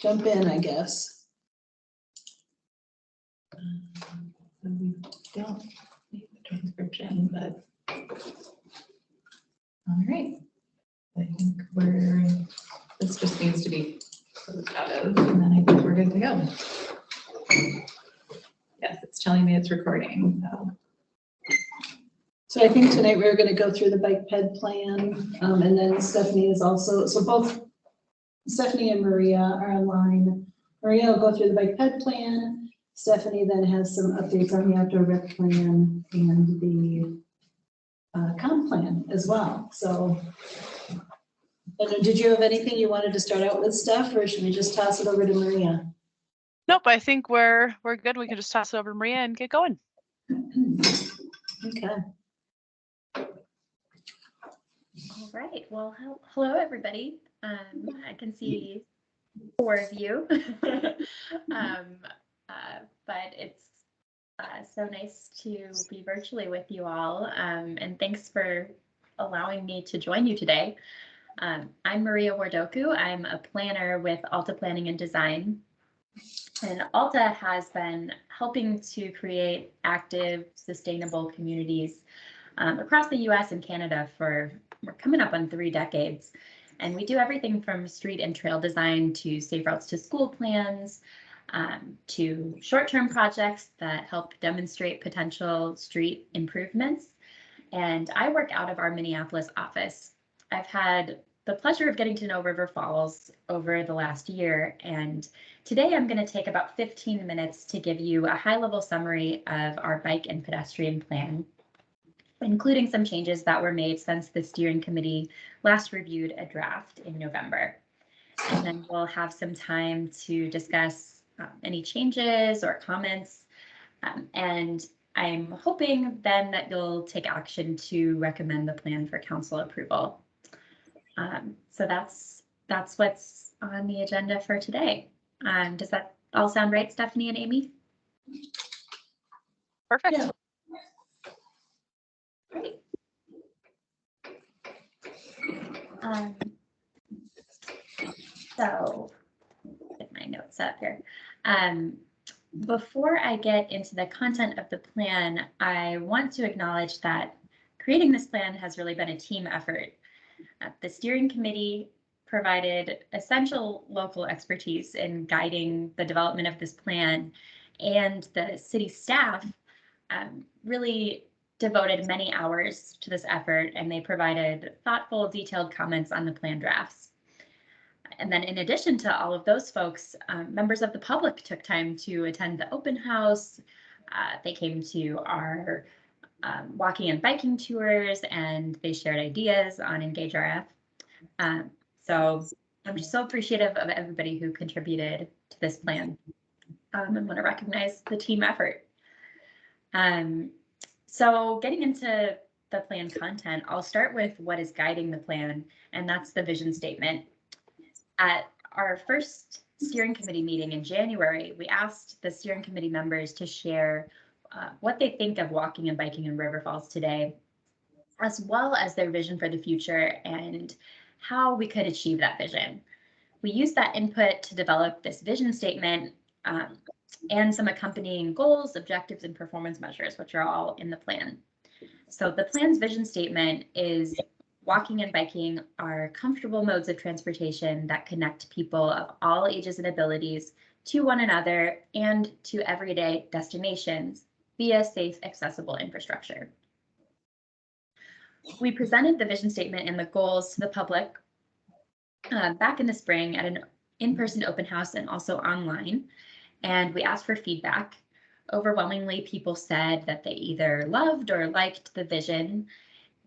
jump in, I guess. We don't need the transcription, but all right. I think this just needs to be closed out of, and then I think we're good to go. Yes, it's telling me it's recording. So I think tonight we're going to go through the bike ped plan, and then Stephanie is also, so both Stephanie and Maria are online. Maria will go through the bike ped plan. Stephanie then has some updates on the outdoor rec plan and the comp plan as well. So, did you have anything you wanted to start out with, Steph, or should we just toss it over to Maria? Nope, I think we're good. We can just toss it over to Maria and get going. Okay. All right. Well, hello, everybody. I can see 4 of you, but it's so nice to be virtually with you all. And thanks for allowing me to join you today. I'm Maria Wardoku. I'm a planner with Alta Planning and Design. And Alta has been helping to create active, sustainable communities across the US and Canada we're coming up on 3 decades. And we do everything from street and trail design to safe routes to school plans, to short-term projects that help demonstrate potential street improvements. And I work out of our Minneapolis office. I've had the pleasure of getting to know River Falls over the last year, and today I'm going to take about 15 minutes to give you a high-level summary of our bike and pedestrian plan, including some changes that were made since the steering committee last reviewed a draft in November. And then we'll have some time to discuss any changes or comments, and I'm hoping then that you'll take action to recommend the plan for council approval. So that's what's on the agenda for today. Does that all sound right, Stephanie and Amy? Perfect. Yeah. Great. So get my notes up here. Before I get into the content of the plan, I want to acknowledge that creating this plan has really been a team effort. The steering committee provided essential local expertise in guiding the development of this plan, and the city staff really devoted many hours to this effort, and they provided thoughtful, detailed comments on the plan drafts. And then in addition to all of those folks, members of the public took time to attend the open house. They came to our walking and biking tours, and they shared ideas on Engage RF. So I'm just so appreciative of everybody who contributed to this plan. I want to recognize the team effort. So getting into the plan content, I'll start with what is guiding the plan, and that's the vision statement. At our first steering committee meeting in January, we asked the steering committee members to share what they think of walking and biking in River Falls today, as well as their vision for the future and how we could achieve that vision. We used that input to develop this vision statement and some accompanying goals, objectives, and performance measures, which are all in the plan. So the plan's vision statement is walking and biking are comfortable modes of transportation that connect people of all ages and abilities to one another and to everyday destinations via safe, accessible infrastructure. We presented the vision statement and the goals to the public back in the spring at an in-person open house and also online, and we asked for feedback. Overwhelmingly, people said that they either loved or liked the vision,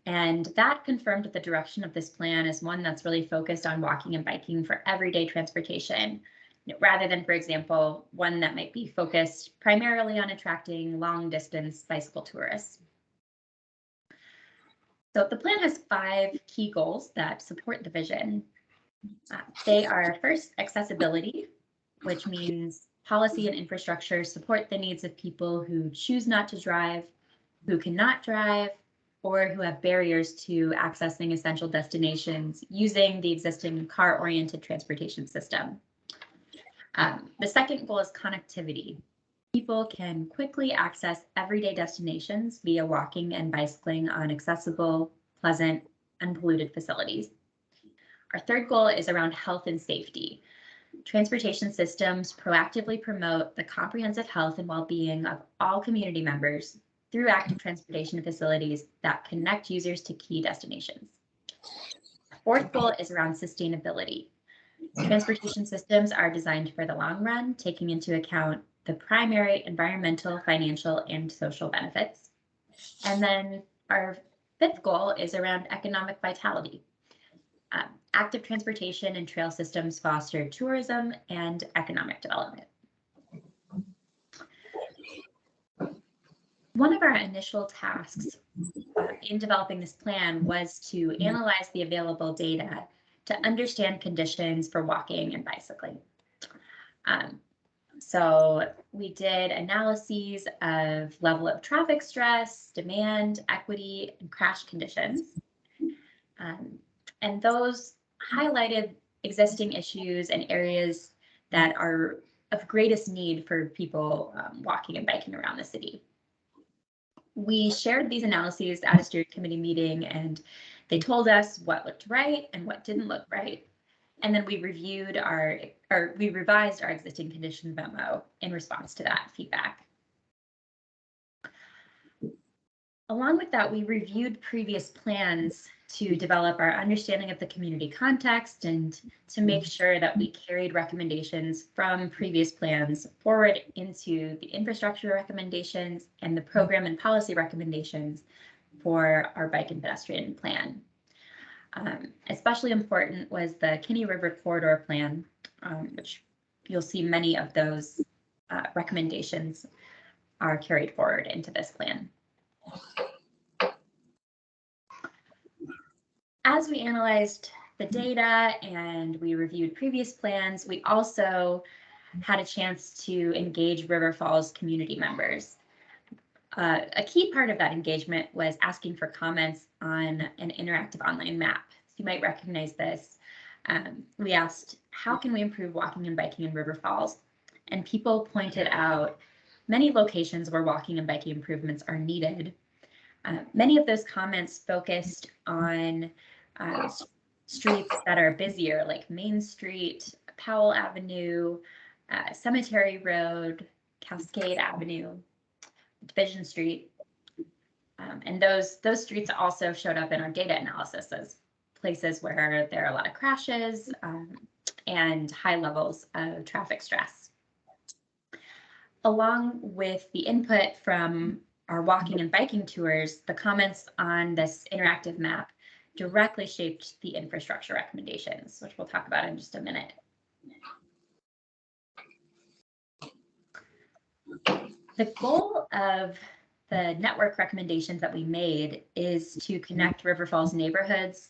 and that confirmed the direction of this plan as one that's really focused on walking and biking for everyday transportation, rather than, for example, one that might be focused primarily on attracting long-distance bicycle tourists. So the plan has 5 key goals that support the vision. They are first, accessibility, which means policy and infrastructure support the needs of people who choose not to drive, who cannot drive, or who have barriers to accessing essential destinations using the existing car-oriented transportation system. The second goal is connectivity. People can quickly access everyday destinations via walking and bicycling on accessible, pleasant, unpolluted facilities. Our third goal is around health and safety. Transportation systems proactively promote the comprehensive health and well-being of all community members through active transportation facilities that connect users to key destinations. Our fourth goal is around sustainability. Transportation systems are designed for the long run, taking into account the primary environmental, financial, and social benefits. And then our fifth goal is around economic vitality. Active transportation and trail systems foster tourism and economic development. One of our initial tasks in developing this plan was to analyze the available data to understand conditions for walking and bicycling. So we did analyses of level of traffic stress, demand, equity, and crash conditions. And those highlighted existing issues and areas that are of greatest need for people walking and biking around the city. We shared these analyses at a steering committee meeting, and they told us what looked right and what didn't look right. And then we reviewed we revised our existing condition memo in response to that feedback. Along with that, we reviewed previous plans to develop our understanding of the community context and to make sure that we carried recommendations from previous plans forward into the infrastructure recommendations and the program and policy recommendations for our bike and pedestrian plan. Especially important was the Kinney River Corridor Plan, which you'll see many of those recommendations are carried forward into this plan. As we analyzed the data and we reviewed previous plans, we also had a chance to engage River Falls community members. A key part of that engagement was asking for comments on an interactive online map. So you might recognize this. We asked, how can we improve walking and biking in River Falls? And people pointed out many locations where walking and biking improvements are needed. Many of those comments focused on streets that are busier, like Main Street, Powell Avenue, Cemetery Road, Cascade Avenue, Division Street. And those streets also showed up in our data analysis as places where there are a lot of crashes and high levels of traffic stress. Along with the input from our walking and biking tours, the comments on this interactive map directly shaped the infrastructure recommendations, which we'll talk about in just a minute. The goal of the network recommendations that we made is to connect River Falls neighborhoods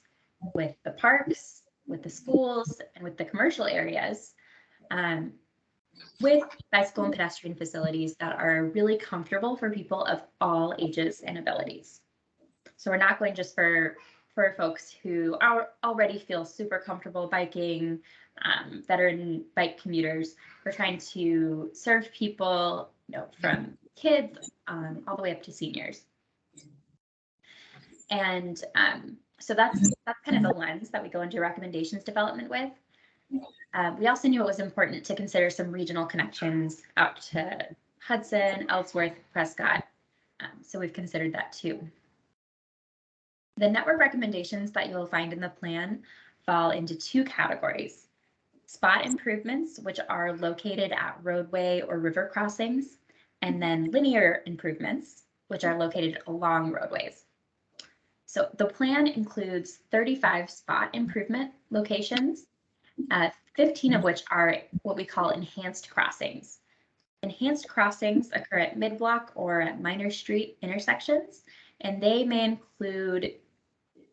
with the parks, with the schools, and with the commercial areas, with bicycle and pedestrian facilities that are really comfortable for people of all ages and abilities. So we're not going just for folks who already feel super comfortable biking, veteran bike commuters. We're trying to serve people, from kids all the way up to seniors. And so that's kind of the lens that we go into recommendations development with. We also knew it was important to consider some regional connections out to Hudson, Ellsworth, Prescott. So we've considered that too. The network recommendations that you'll find in the plan fall into two categories: spot improvements, which are located at roadway or river crossings, and then linear improvements, which are located along roadways. So the plan includes 35 spot improvement locations, 15 of which are what we call enhanced crossings. Enhanced crossings occur at mid-block or at minor street intersections, and they may include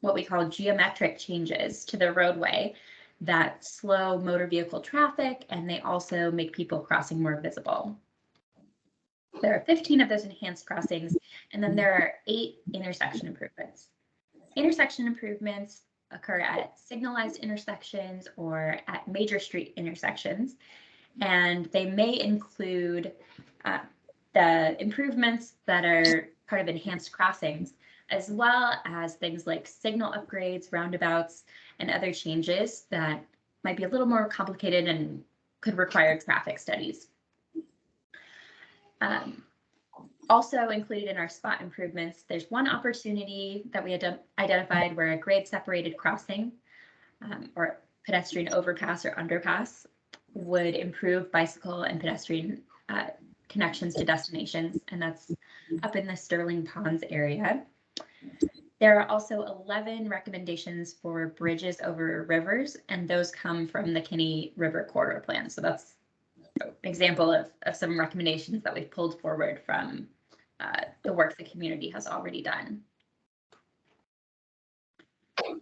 what we call geometric changes to the roadway that slow motor vehicle traffic, and they also make people crossing more visible. There are 15 of those enhanced crossings, and then there are 8 intersection improvements. Intersection improvements occur at signalized intersections or at major street intersections, And they may include the improvements that are part of enhanced crossings, as well as things like signal upgrades, roundabouts, and other changes that might be a little more complicated and could require traffic studies. Also included in our spot improvements, there's one opportunity that we identified where a grade separated crossing or pedestrian overpass or underpass would improve bicycle and pedestrian connections to destinations, and that's up in the Sterling Ponds area. There are also 11 recommendations for bridges over rivers, and those come from the Kinney River Corridor Plan. So that's an example of some recommendations that we've pulled forward from the work the community has already done. So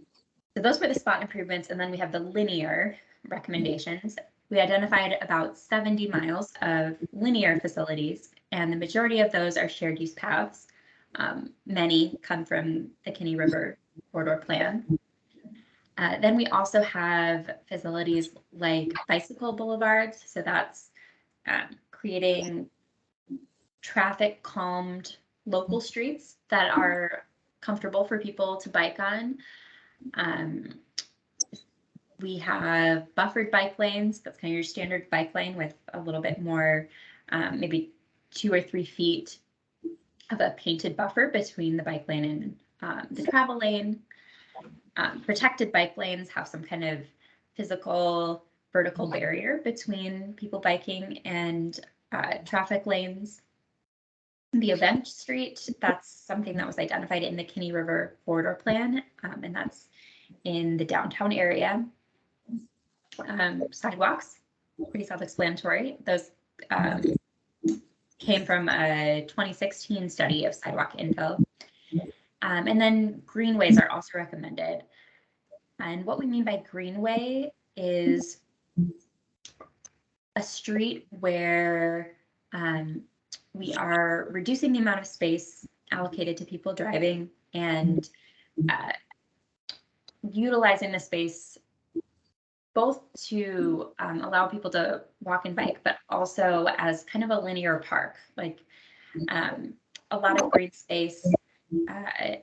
those were the spot improvements, and then we have the linear recommendations. We identified about 70 miles of linear facilities, and the majority of those are shared use paths. Many come from the Kinney River Corridor Plan. Then we also have facilities like bicycle boulevards. So that's creating traffic calmed local streets that are comfortable for people to bike on. We have buffered bike lanes. That's kind of your standard bike lane with a little bit more, maybe 2 or 3 feet of a painted buffer between the bike lane and the travel lane. Protected bike lanes have some kind of physical vertical barrier between people biking and traffic lanes. The event street, that's something that was identified in the Kinney River Corridor Plan, and that's in the downtown area. Sidewalks, pretty self-explanatory. Those came from a 2016 study of sidewalk info. And then greenways are also recommended. And what we mean by greenway is a street where we are reducing the amount of space allocated to people driving and utilizing the space both to allow people to walk and bike, but also as kind of a linear park, like a lot of green space, a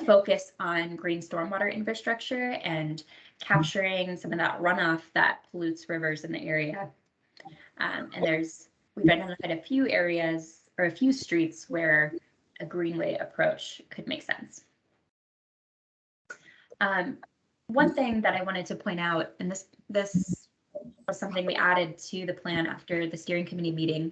focus on green stormwater infrastructure and capturing some of that runoff that pollutes rivers in the area. And we've identified a few areas or a few streets where a greenway approach could make sense. One thing that I wanted to point out, and this was something we added to the plan after the steering committee meeting.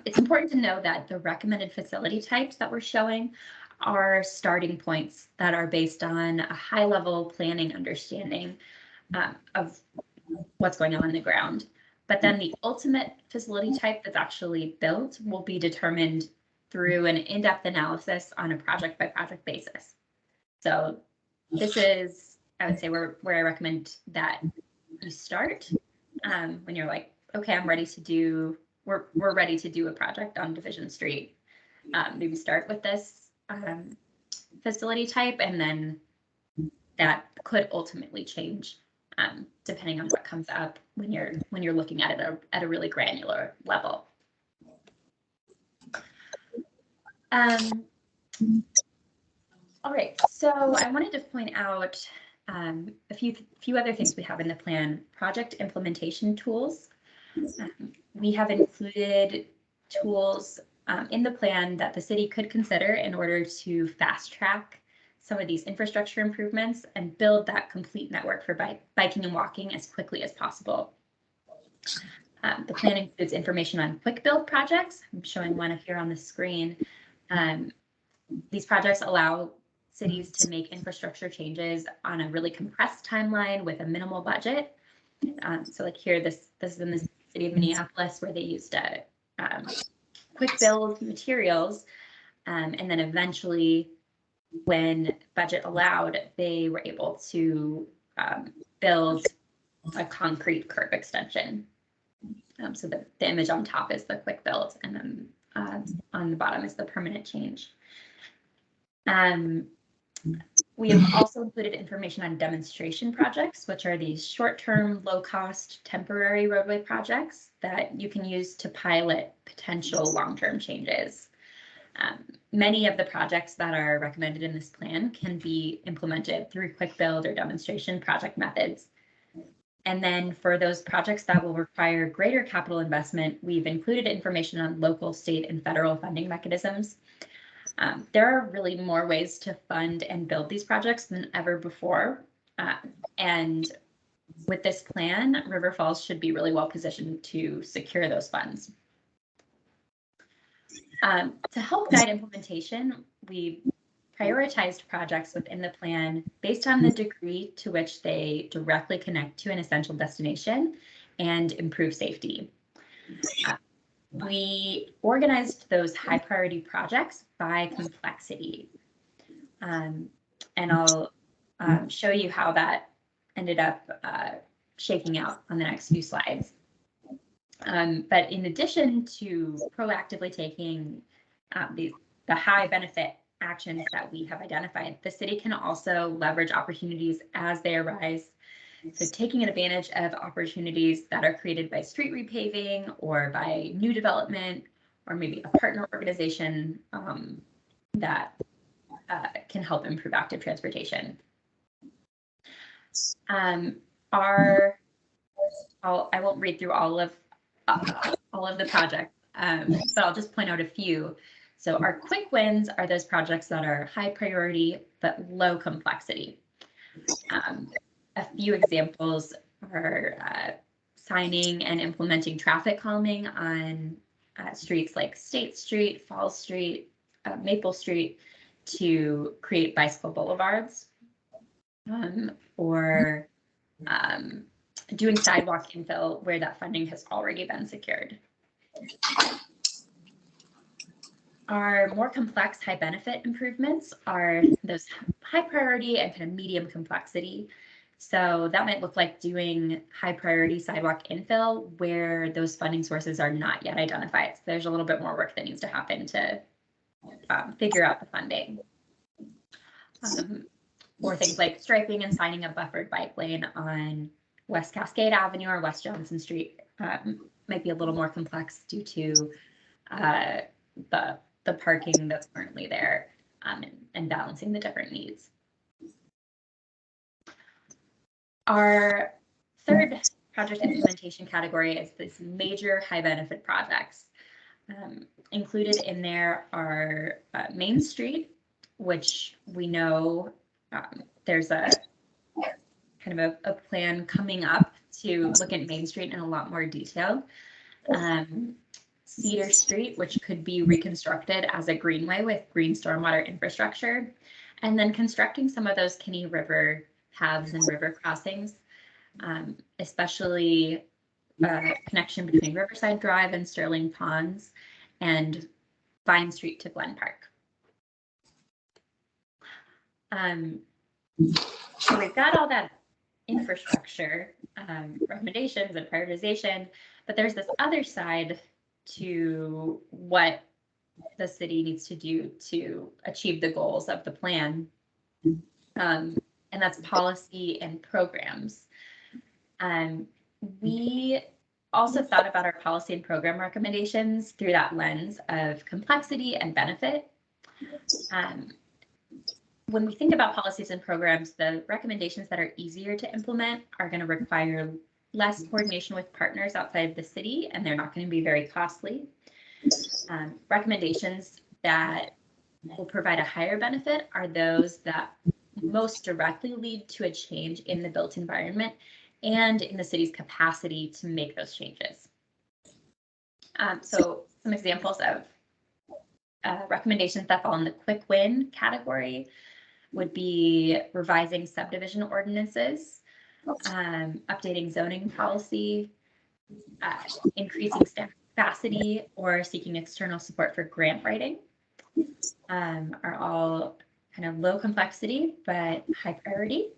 It's important to know that the recommended facility types that we're showing are starting points that are based on a high-level planning understanding of what's going on the ground. But then the ultimate facility type that's actually built will be determined through an in-depth analysis on a project-by-project basis. So this is, I would say, where I recommend that you start when you're like, okay, I'm ready to do, we're ready to do a project on Division Street. Maybe start with this facility type, and then that could ultimately change depending on what comes up when you're looking at it at a really granular level. All right, so I wanted to point out a few other things we have in the plan. Project implementation tools. We have included tools in the plan that the city could consider in order to fast track some of these infrastructure improvements and build that complete network for biking and walking as quickly as possible. The plan includes information on quick build projects. I'm showing one here on the screen. These projects allow cities to make infrastructure changes on a really compressed timeline with a minimal budget. So like here, this is in the city of Minneapolis, where they used quick build materials. And then eventually, when budget allowed, they were able to build a concrete curb extension. So the image on top is the quick build, and then on the bottom is the permanent change. We have also included information on demonstration projects, which are these short-term, low-cost, temporary roadway projects that you can use to pilot potential long-term changes. Many of the projects that are recommended in this plan can be implemented through quick build or demonstration project methods. And then for those projects that will require greater capital investment, we've included information on local, state, and federal funding mechanisms. There are really more ways to fund and build these projects than ever before. And with this plan, River Falls should be really well positioned to secure those funds. To help guide implementation, we prioritized projects within the plan based on the degree to which they directly connect to an essential destination and improve safety. We organized those high priority projects by complexity. And I'll show you how that ended up shaking out on the next few slides. But in addition to proactively taking the high benefit actions that we have identified, the city can also leverage opportunities as they arise. So taking advantage of opportunities that are created by street repaving or by new development, or maybe a partner organization that can help improve active transportation. I won't read through all of the projects, but I'll just point out a few. So our quick wins are those projects that are high priority but low complexity. A few examples are signing and implementing traffic calming on streets like State Street, Falls Street, Maple Street to create bicycle boulevards, or doing sidewalk infill where that funding has already been secured. Our more complex high benefit improvements are those high priority and kind of medium complexity. So that might look like doing high priority sidewalk infill where those funding sources are not yet identified. So there's a little bit more work that needs to happen to figure out the funding. Or things like striping and signing a buffered bike lane on West Cascade Avenue or West Johnson Street might be a little more complex due to the parking that's currently there and balancing the different needs. Our third project implementation category is this major high benefit projects. Included in there are Main Street, which we know there's a kind of a plan coming up to look at Main Street in a lot more detail. Cedar Street, which could be reconstructed as a greenway with green stormwater infrastructure, and then constructing some of those Kinney River paths and river crossings, especially connection between Riverside Drive and Sterling Ponds and Vine Street to Glen Park. So we've got all that infrastructure recommendations and prioritization, but there's this other side to what the city needs to do to achieve the goals of the plan. And that's policy and programs. We also thought about our policy and program recommendations through that lens of complexity and benefit. When we think about policies and programs, the recommendations that are easier to implement are going to require less coordination with partners outside of the city, and they're not going to be very costly. Recommendations that will provide a higher benefit are those that most directly lead to a change in the built environment and in the city's capacity to make those changes. So some examples of recommendations that fall in the quick win category would be revising subdivision ordinances, updating zoning policy, increasing staff capacity, or seeking external support for grant writing, are all kind of low complexity but high priority.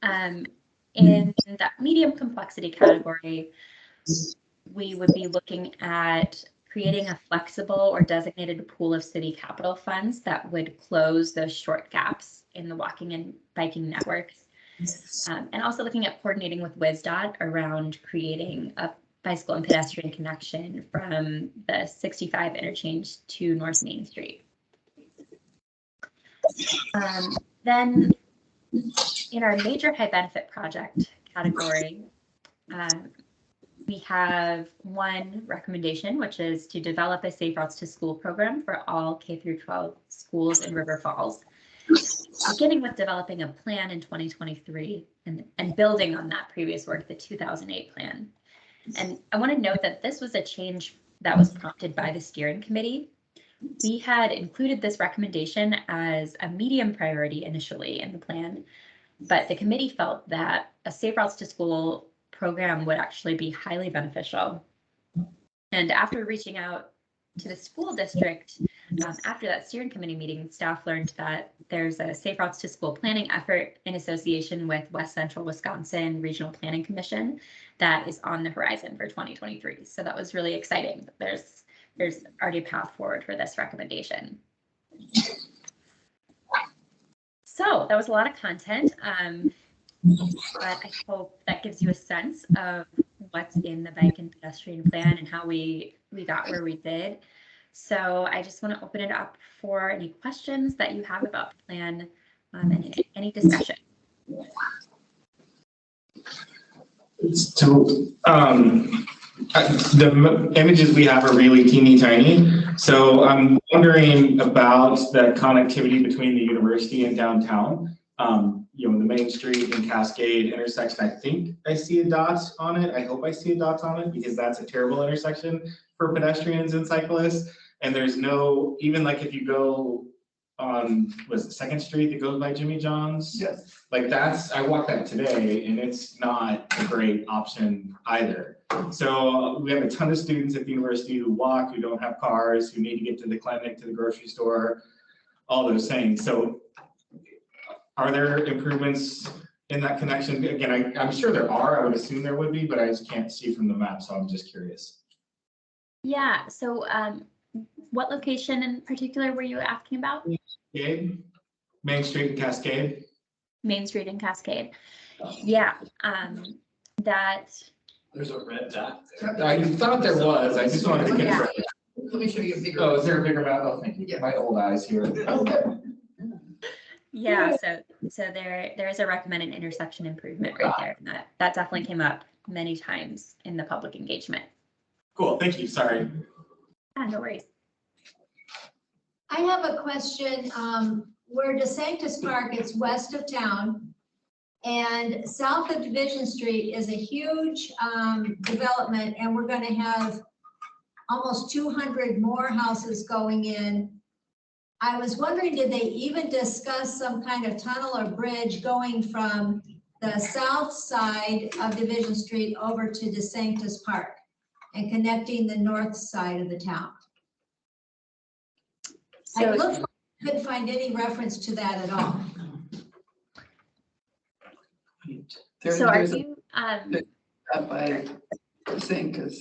In that medium complexity category, we would be looking at creating a flexible or designated pool of city capital funds that would close those short gaps in the walking and biking networks. And also looking at coordinating with WisDOT around creating a bicycle and pedestrian connection from the 65 interchange to North Main Street. Then in our major high benefit project category, we have one recommendation, which is to develop a Safe Routes to School program for all K through 12 schools in River Falls, beginning with developing a plan in 2023 and building on that previous work, the 2008 plan. And I want to note that this was a change that was prompted by the steering committee. We had included this recommendation as a medium priority initially in the plan, but the committee felt that a Safe Routes to School program would actually be highly beneficial. And after reaching out to the school district, after that steering committee meeting, staff learned that there's a Safe Routes to School planning effort in association with West Central Wisconsin Regional Planning Commission that is on the horizon for 2023. So that was really exciting. There's already a path forward for this recommendation. So that was a lot of content, but I hope that gives you a sense of what's in the bike and pedestrian plan and how we got where we did. So I just want to open it up for any questions that you have about the plan and any discussion. So the images we have are really teeny tiny. So I'm wondering about the connectivity between the university and downtown. You know, the Main Street and Cascade intersection, I think I see a dot on it. I hope I see a dot on it because that's a terrible intersection for pedestrians and cyclists. And there's no, even like if you go on, was it 2nd Street that goes by Jimmy John's? Yes. Like that's, I walked that today and it's not a great option either. So we have a ton of students at the university who walk, who don't have cars, who need to get to the clinic, to the grocery store, all those things. So are there improvements in that connection? Again, I'm sure there are, I would assume there would be, but I just can't see from the map. So I'm just curious. Yeah, so what location in particular were you asking about? Cascade, Main Street and Cascade. Main Street and Cascade. Yeah, that. There's a red dot there. I thought there was. I just wanted to confirm. Let me show you a bigger. Oh, is there a bigger map? Oh, thank you. Yeah. My old eyes here. Yeah, so there is a recommended intersection improvement right there, and that definitely came up many times in the public engagement. Cool. Thank you. Sorry. Yeah, no worries. I have a question. Where DeSanctis Park is west of town and south of Division Street is a huge development, and we're going to have almost 200 more houses going in. I was wondering, did they even discuss some kind of tunnel or bridge going from the south side of Division Street over to DeSanctis Park and connecting the north side of the town? I looked, couldn't find any reference to that at all. So are you By DeSanctis.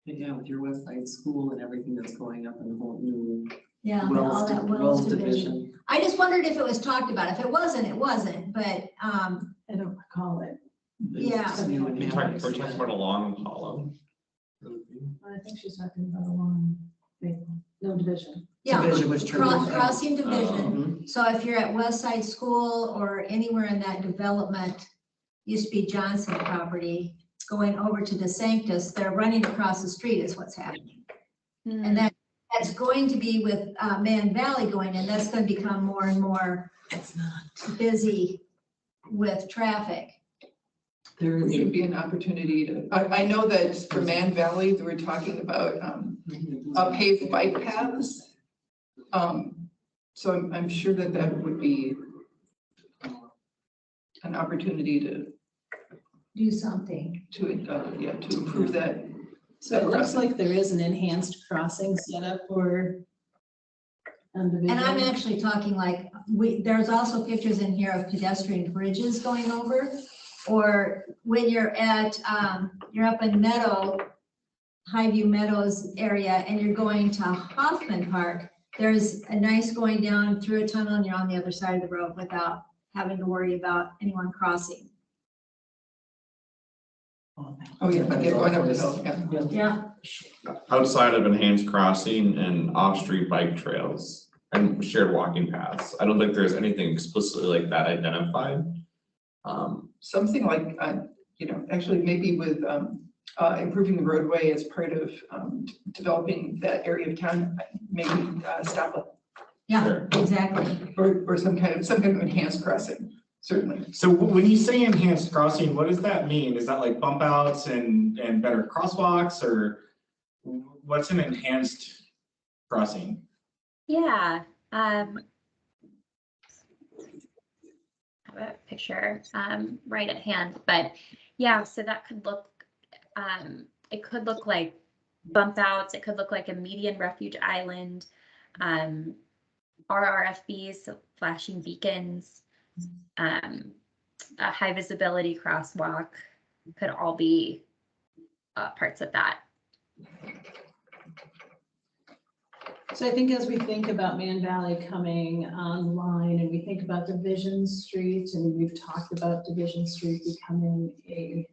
Yeah, with your West Side School and everything that's going up in the whole new Yeah, all that Wells division. division. I just wondered if it was talked about. If it wasn't, it wasn't, but I don't recall it. Yeah. It's new and We're now. talking about a long hollow. I think she's talking about a long, no division. yeah, Division was turned. crossing division. Mhm. So if you're at West Side School or anywhere in that development, used to be Johnson property, going over to DeSanctis, they're running across the street is what's happening. And that's going to be with Man Valley going in, that's going to become more and more busy with traffic. There could be an opportunity to, I know that for Man Valley, they were talking about paved bike paths. So I'm sure that that would be an opportunity to Do something. improve that. So it looks like there is an enhanced crossing set up for division. And I'm actually talking like, there's also pictures in here of pedestrian bridges going over. Or when you're at, you're up in Meadow Highview Meadows area and you're going to Hoffman Park, there's a nice going down through a tunnel and you're on the other side of the road without having to worry about anyone crossing. Oh, yeah, but they're going over the hill, yeah. Yeah, Outside of enhanced crossing and off-street bike trails and shared walking paths, I don't think there's anything explicitly like that identified. Something like, actually maybe with improving the roadway as part of developing that area of town, maybe stoplight yeah, Sure. exactly. or some kind of enhanced crossing, certainly. So when you say enhanced crossing, what does that mean? Is that like bump outs and better crosswalks, or what's an enhanced crossing? Yeah. I have a picture right at hand, but yeah, so that could look, it could look like bump outs, it could look like a median refuge island, RRFBs, so flashing beacons, a high visibility crosswalk could all be parts of that. So I think as we think about Man Valley coming online and we think about Division Street, and we've talked about Division Street becoming a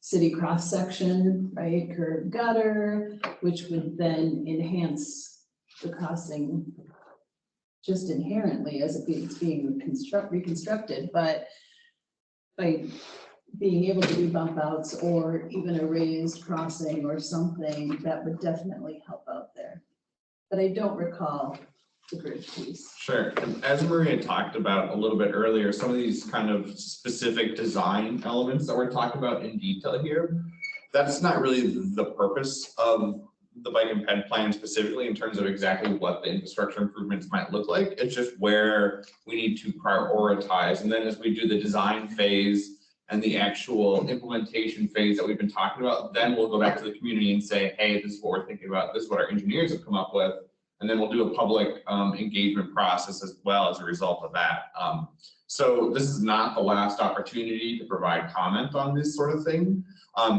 city cross section, right, curb gutter, which would then enhance the crossing just inherently as it's being reconstructed, but by being able to do bump outs or even a raised crossing or something, that would definitely help out there. But I don't recall the bridge piece. Sure, and as Maria talked about a little bit earlier, some of these kind of specific design elements that we're talking about in detail here, that's not really the purpose of the bike and ped plan specifically in terms of exactly what the infrastructure improvements might look like. It's just where we need to prioritize. And then as we do the design phase and the actual implementation phase that we've been talking about, then we'll go back to the community and say, hey, this is what we're thinking about. This is what our engineers have come up with. And then we'll do a public engagement process as well as a result of that. So this is not the last opportunity to provide comment on this sort of thing.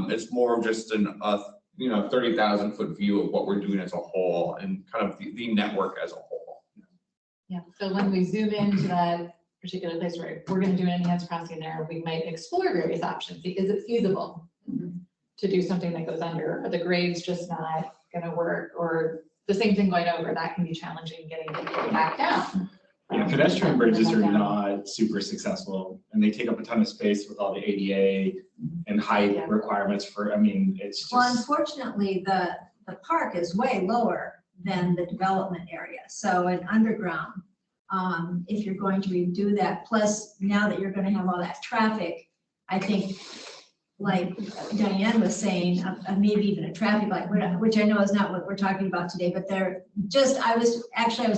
It's more of just an 30,000 foot view of what we're doing as a whole and kind of the network as a whole. Yeah, so when we zoom into that particular place where we're going to do an enhanced crossing there, we might explore various options. Is it feasible to do something that goes under? Are the grades just not going to work? Or the same thing going over, that can be challenging getting people back down. Yeah, pedestrian bridges are not super successful, and they take up a ton of space with all the ADA and height requirements for, it's just. Well, unfortunately, the park is way lower than the development area. So an underground, if you're going to redo that, plus now that you're going to have all that traffic, I think, like Diane was saying, maybe even a traffic light, which I know is not what we're talking about today, but I was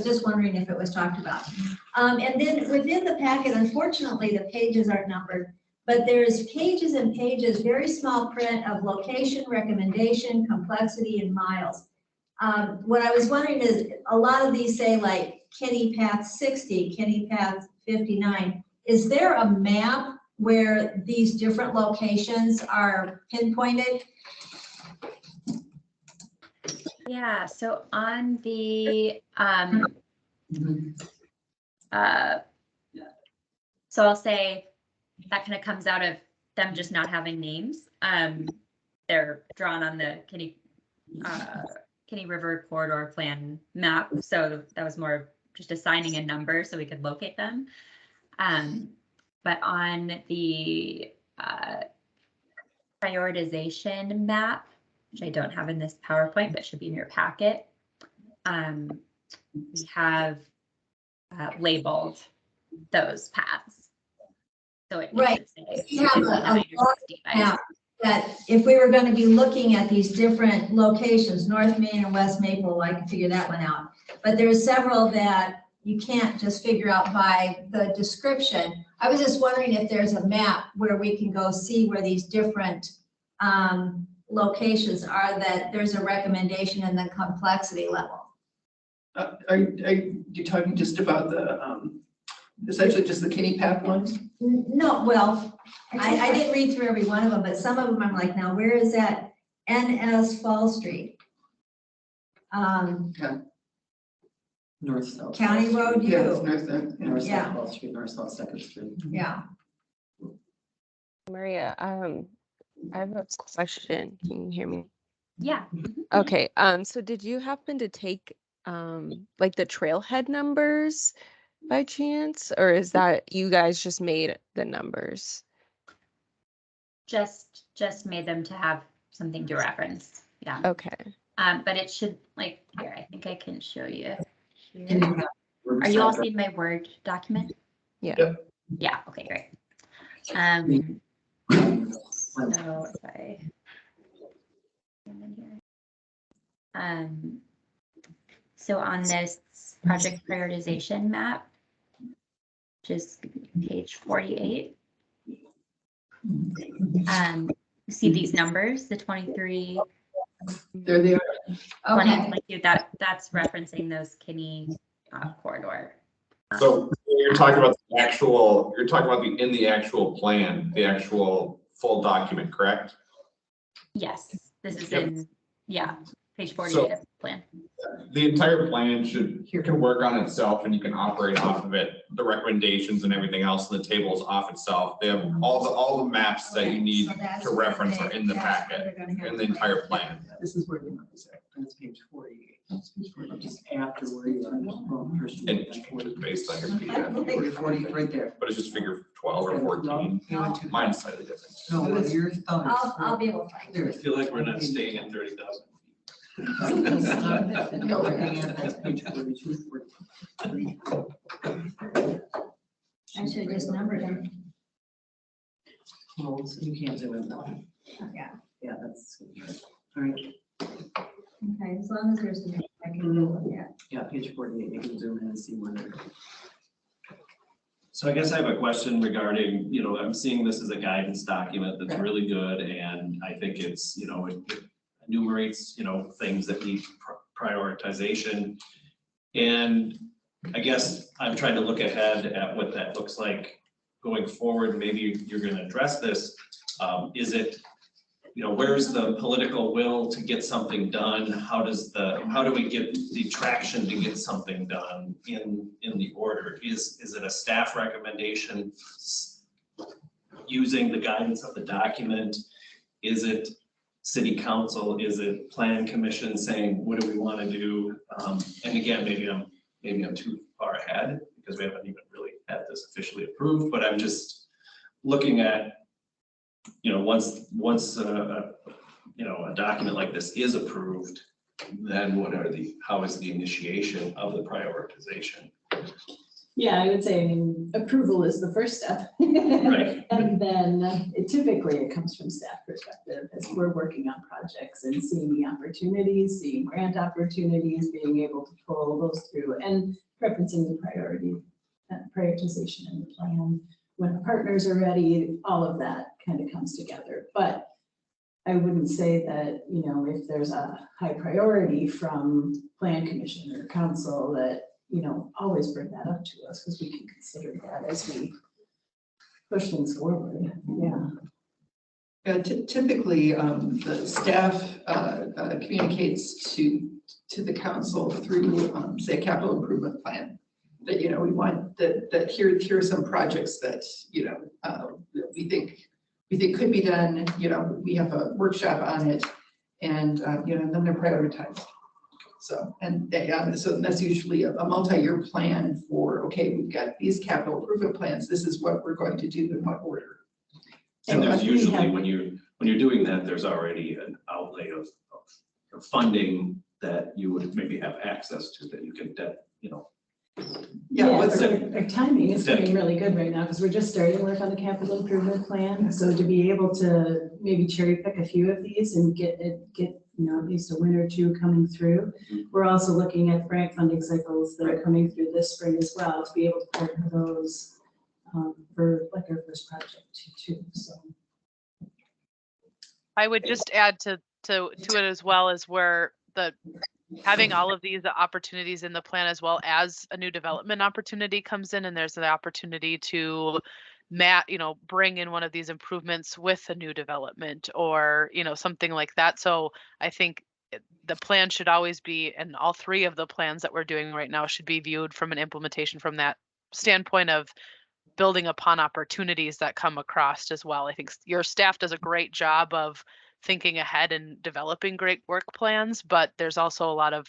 just wondering if it was talked about. And then within the packet, unfortunately, the pages aren't numbered, but there's pages and pages, very small print of location, recommendation, complexity, and miles. What I was wondering is, a lot of these say like Kinney Path 60, Kinney Path 59. Is there a map where these different locations are pinpointed? Yeah, so on the, so I'll say that kind of comes out of them just not having names. They're drawn on the Kinney River Corridor Plan map. So that was more just assigning a number so we could locate them. But on the prioritization map, which I don't have in this PowerPoint, but should be in your packet, we have labeled those paths. So it Right. should We have a say map that if we were going to be looking at these different locations, North Main and West Maple, I can figure that one out. But there's several that you can't just figure out by the description. I was just wondering if there's a map where we can go see where these different locations are, that there's a recommendation in the complexity level. Are you talking just about the, essentially just the Kinney Path ones? No, well, I didn't read through every one of them, but some of them I'm like, now where is that NS Fall Street. North-south. County Road Yeah, it's U, north, North-south Yeah. Wall Street, north-south Second Street. yeah. Maria, I have a question. Can you hear me? Yeah. Okay, so did you happen to take like the trailhead numbers by chance, or is that you guys just made the numbers? Just made them to have something to reference. Yeah. Okay. But it should, like, here, I think I can show you. Here. Are you all seeing my Word document? Yeah. Yep. Yeah, okay, great. So if I. So on this project prioritization map, which is page 48. You see these numbers, the 23, there they are. 20, Okay, 22, that's referencing those Kinney corridor. So you're talking about you're talking about in the actual plan, the actual full document, correct? Yes, this is Yep. in, yeah, page 48 of the plan. The entire plan can work on itself and you can operate off of it. The recommendations and everything else in the tables off itself. They have all the maps that you need so that's to reference where are in the that's where packet, they're gonna have in the entire plan. This is where the numbers are. That's page 48. That's page 48, just after where you are. Well, first you And go back 40. it's based on your PDF, 40, right there. but it's just figure 12 or 14. You went to- Mine's slightly different. No, well, your thumb. is- I'll be able to find There. it. I feel like we're not staying at 30,000. You're looking at that's page 42, 43. I should have just numbered them. Oh, so you can't do it now. Yeah, Yeah, that's, all right, okay, as long as there's, I can go with that. yeah, page 48, you can zoom in and see where they're. So I guess I have a question regarding, I'm seeing this as a guidance document that's Right. really good, and I think it's, it enumerates, things that need prioritization. And I guess I'm trying to look ahead at what that looks like going forward. Maybe you're gonna address this. Is it, where's the political will to get something done? How do we get the traction to get something done in the order? Is it a staff recommendation using the guidance of the document? Is it city council? Is it plan commission saying, what do we want to do? And again, maybe I'm too far ahead because we haven't even really had this officially approved, but I'm just looking at, once a document like this is approved, then how is the initiation of the prioritization? Yeah, I would say, approval is the first step. Right. And then typically it comes from staff perspective as we're working on projects and seeing the opportunities, seeing grant opportunities, being able to pull those through and referencing the prioritization in the plan. When the partners are ready, all of that kind of comes together. But I wouldn't say that, if there's a high priority from plan commission or council that, always bring that up to us because we can consider that as we push things forward. Yeah. Yeah, typically, the staff communicates to the council through, say, a capital improvement plan. That, we want that here are some projects that, that we think could be done, we have a workshop on it and, then they're prioritized. So, so that's usually a multi-year plan for, okay, we've got these capital improvement plans. This is what we're going to do in what order. And So there's we usually, have- when you're doing that, there's already an outlay of funding that you would maybe have access to that you can, Yeah, what's but our timing is getting really good right now because we're just starting to work on the capital improvement plan. So to be able to maybe cherry pick a few of these and get at least a win or two coming through. We're also looking at grant funding cycles that are coming through this spring as well to be able to partner those for like our first project too. So. I would just add to it as well as where having all of these opportunities in the plan as well as a new development opportunity comes in, and there's an opportunity to bring in one of these improvements with a new development or, something like that. So I think the plan should always be, and all three of the plans that we're doing right now should be viewed from an implementation from that standpoint of building upon opportunities that come across as well. I think your staff does a great job of thinking ahead and developing great work plans, but there's also a lot of,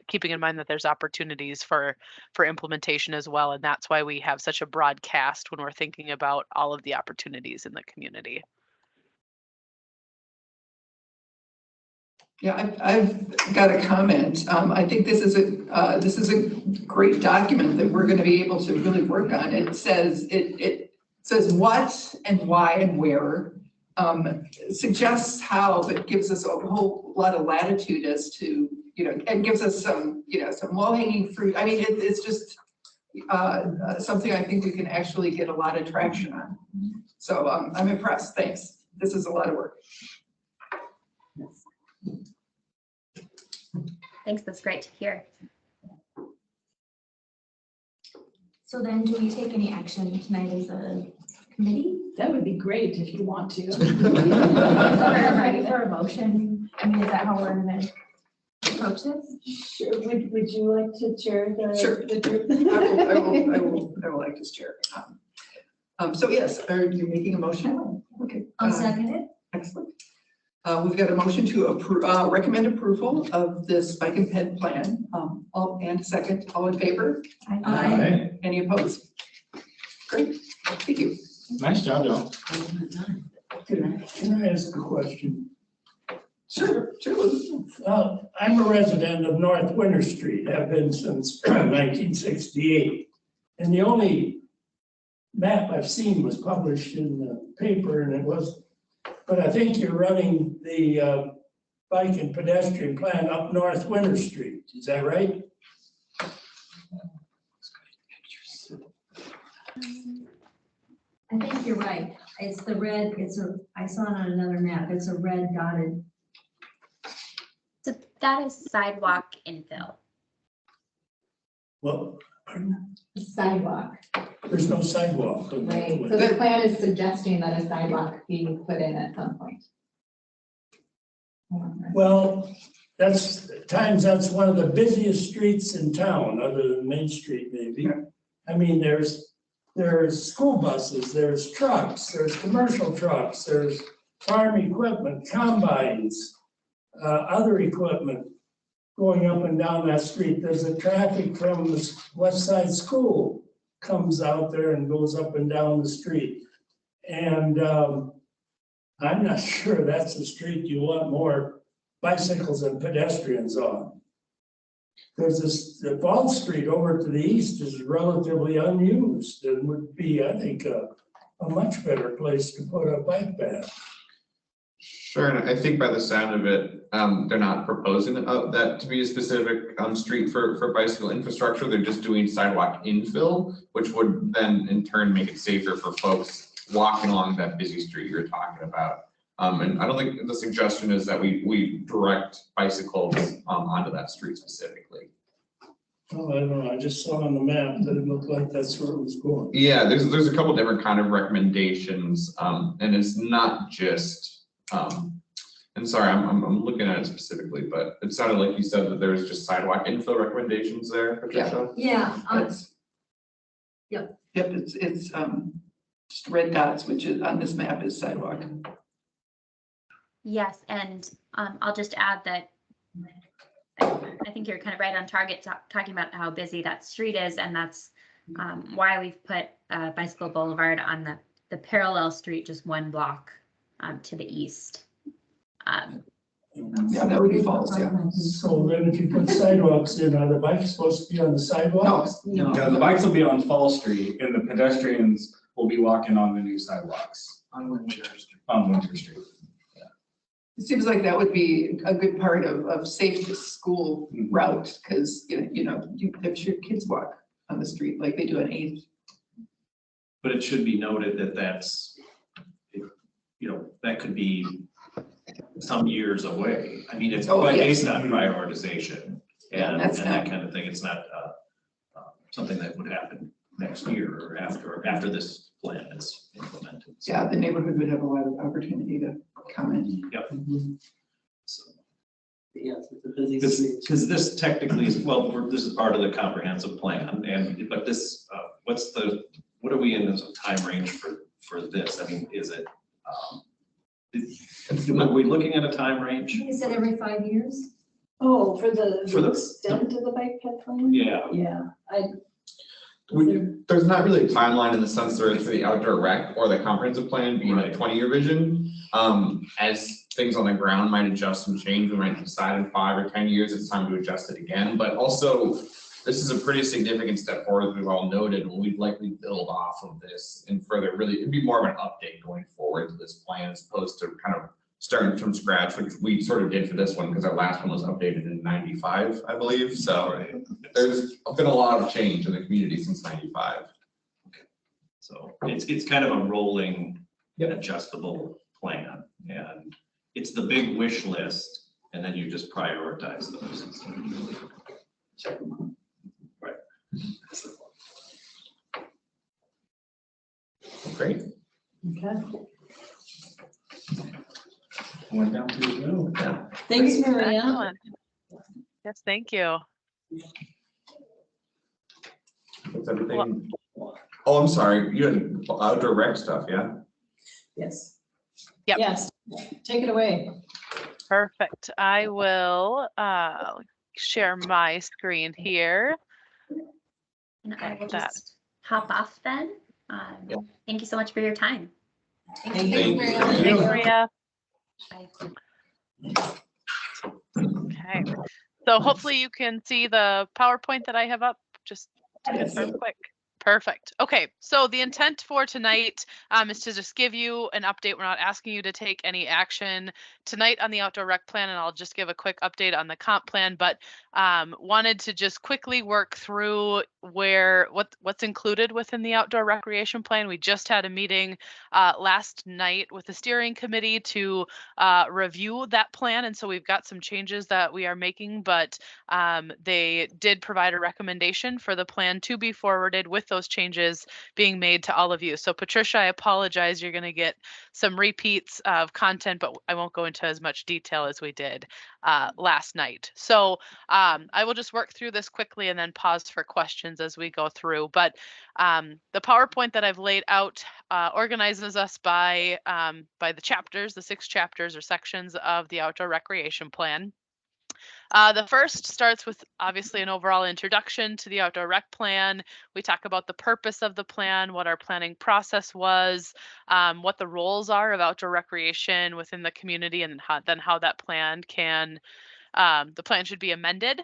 keeping in mind that there's opportunities for implementation as well. And that's why we have such a broad cast when we're thinking about all of the opportunities in the community. Yeah, I've got a comment. I think this is a great document that we're going to be able to really work on. It says what and why and where, suggests how, but gives us a whole lot of latitude as to, and gives us some low hanging fruit. I mean, it's just something I think we can actually get a lot of traction on. So I'm impressed. Thanks. This is a lot of work. Thanks, that's great to hear. So then do we take any action tonight as a committee? That would be great if you want to. Or ready for a motion? I mean, is that how we're gonna approach this? Sure. Would you like to chair Sure. the group? I will act as chair. So yes, are you making a motion? Okay. I'll second it. Excellent. We've got a motion to recommend approval of this bike and ped plan. And second, all in favor? Aye. Any opposed? Great, thank you. Nice job, Joe. Can I ask a question? Sure. I'm a resident of North Winter Street, have been since 1968. And the only map I've seen was published in the paper, and it was, but I think you're running the bike and pedestrian plan up North Winter Street. Is that right? I think you're right. It's the red, I saw it on another map. It's a red dotted. So that is sidewalk infill. Well, Sidewalk, there's no sidewalk. right? So the plan is suggesting that a sidewalk be put in at some point. Well, that's one of the busiest streets in town, other than Main Street, maybe. I mean, there's school buses, there's trucks, there's commercial trucks, there's farm equipment, combines, other equipment going up and down that street. There's the traffic from the West Side School comes out there and goes up and down the street. And I'm not sure that's the street you want more bicycles and pedestrians on. There's the Fall Street over to the east is relatively unused and would be, I think, a much better place to put a bike path. Sure, and I think by the sound of it, they're not proposing that to be a specific street for bicycle infrastructure. They're just doing sidewalk infill, which would then in turn make it safer for folks walking along that busy street you're talking about. And I don't think the suggestion is that we direct bicycles onto that street specifically. Oh, I don't know. I just saw on the map that it looked like that's where it was going. Yeah, there's a couple different kind of recommendations, and it's not just. And sorry, I'm looking at it specifically, but it sounded like you said that there was just sidewalk infill recommendations there, Patricia. Yeah. Yep, it's just red dots, which is on this map is sidewalk. Yes, and I'll just add that I think you're kind of right on target talking about how busy that street is, and that's why we've put Bicycle Boulevard on the parallel street just one block to the east. Yeah, that would be false, yeah. So then if you put sidewalks in, are the bikes supposed to be on the sidewalks? No, the bikes will be on Fall Street and the pedestrians will be walking on the new sidewalks On Winter Street. on Winter Street. It seems like that would be a good part of safe to school route, because you have your kids walk on the street like they do on 8th. But it should be noted that that could be some years away. I mean, it's based on prioritization and that kind of thing. It's not something that would happen next year or after this plan is implemented. So, Yeah, the neighborhood would have a lot of opportunity to comment. Yep. So, Yes, it's a busy street. because this technically is, well, this is part of the comprehensive plan, but this, what are we in as a time range for this? I mean, is it, are we looking at a time range? You said every 5 years? Oh, for the For the- extent of the bike ped plan? Yeah, Yeah, There's not really a timeline in the sense there is for the outdoor rec or the comprehensive plan being a Right. 20-year vision. As things on the ground might adjust and change, we might decide in 5 or 10 years, it's time to adjust it again. But also, this is a pretty significant step forward, as we've all noted, and we'd likely build off of this and further, really, it'd be more of an update going forward to this plan as opposed to kind of starting from scratch, which we sort of did for this one because our last one was updated in 95, I believe. So there's been a lot of change in the community since 95. so it's kind of a rolling, adjustable plan, and it's the big wish list, and then you just prioritize those. Right. Great. okay. Went down to the middle. Yeah. Thanks, Maria. Excellent. Yes, thank you. That's everything. Oh, I'm sorry. You had outdoor rec stuff, yeah? Yes. Yep. Yes, take it away. Perfect. I will share my screen here. And I will That. just hop off then. Thank you so much for your time. Thank you. Thank you. Thanks, Maria. Bye. Okay. So hopefully you can see the PowerPoint that I have up, just to confirm quick. Perfect. Okay, so the intent for tonight is to just give you an update. We're not asking you to take any action tonight on the outdoor rec plan, and I'll just give a quick update on the comp plan, but wanted to just quickly work through what's included within the outdoor recreation plan. We just had a meeting last night with the steering committee to review that plan, and so we've got some changes that we are making, but they did provide a recommendation for the plan to be forwarded with those changes being made to all of you. So Patricia, I apologize, you're going to get some repeats of content, but I won't go into as much detail as we did last night. So I will just work through this quickly and then pause for questions as we go through. But the PowerPoint that I've laid out organizes us by the chapters, the 6 chapters or sections of the outdoor recreation plan. The first starts with obviously an overall introduction to the outdoor rec plan. We talk about the purpose of the plan, what our planning process was, what the roles are of outdoor recreation within the community, and how that plan can, the plan should be amended.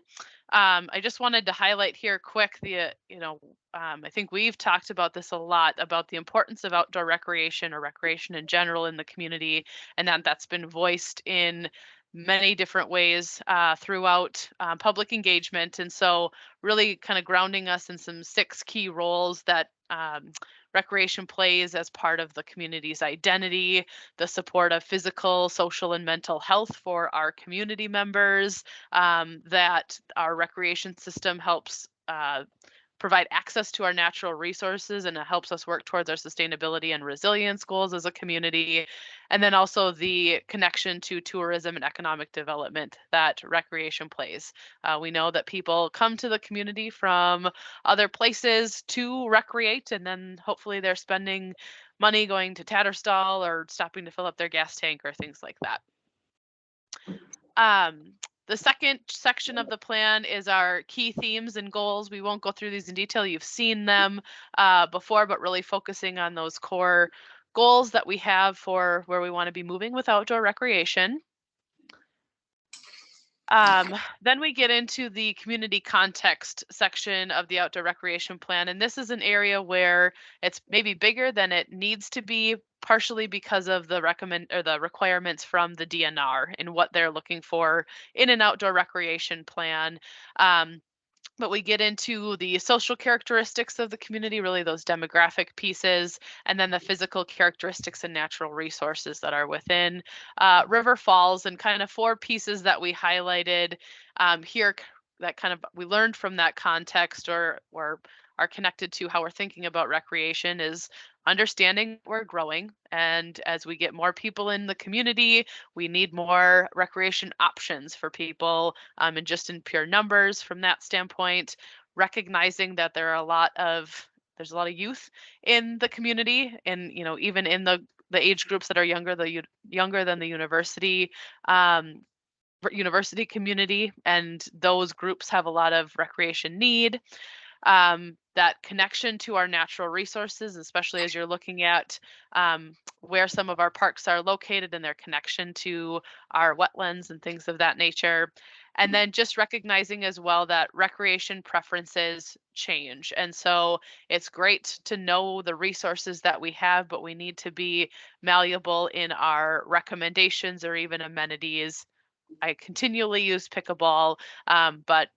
I just wanted to highlight here quick I think we've talked about this a lot, about the importance of outdoor recreation or recreation in general in the community, and that's been voiced in many different ways throughout public engagement. And so really kind of grounding us in some 6 key roles that recreation plays as part of the community's identity, the support of physical, social, and mental health for our community members, that our recreation system helps provide access to our natural resources, and it helps us work towards our sustainability and resilience goals as a community. And then also the connection to tourism and economic development that recreation plays. We know that people come to the community from other places to recreate, and then hopefully they're spending money going to Tattersall or stopping to fill up their gas tank or things like that. The second section of the plan is our key themes and goals. We won't go through these in detail. You've seen them before, but really focusing on those core goals that we have for where we want to be moving with outdoor recreation. Then we get into the community context section of the outdoor recreation plan. And this is an area where it's maybe bigger than it needs to be, partially because of the requirements from the DNR and what they're looking for in an outdoor recreation plan. But we get into the social characteristics of the community, really those demographic pieces, and then the physical characteristics and natural resources that are within River Falls, and kind of 4 pieces that we highlighted here that kind of we learned from that context or are connected to how we're thinking about recreation is understanding we're growing. And as we get more people in the community, we need more recreation options for people, and just in pure numbers from that standpoint, recognizing that there's a lot of youth in the community, and even in the age groups that are younger than the um, university community, and those groups have a lot of recreation need. That connection to our natural resources, especially as you're looking at where some of our parks are located and their connection to our wetlands and things of that nature. And then just recognizing as well that recreation preferences change. And so it's great to know the resources that we have, but we need to be malleable in our recommendations or even amenities. I continually use pickleball, but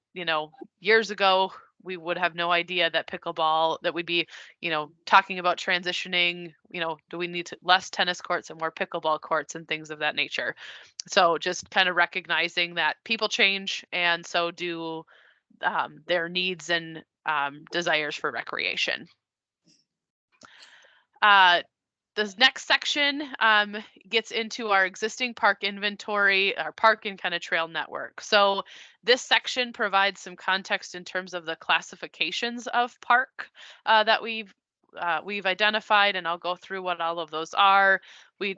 years ago we would have no idea that we'd be, talking about transitioning. Do we need less tennis courts and more pickleball courts and things of that nature? So just kind of recognizing that people change, and so do their needs and desires for recreation. This next section gets into our existing park inventory, our park and kind of trail network. So this section provides some context in terms of the classifications of park that we've identified, and I'll go through what all of those are. We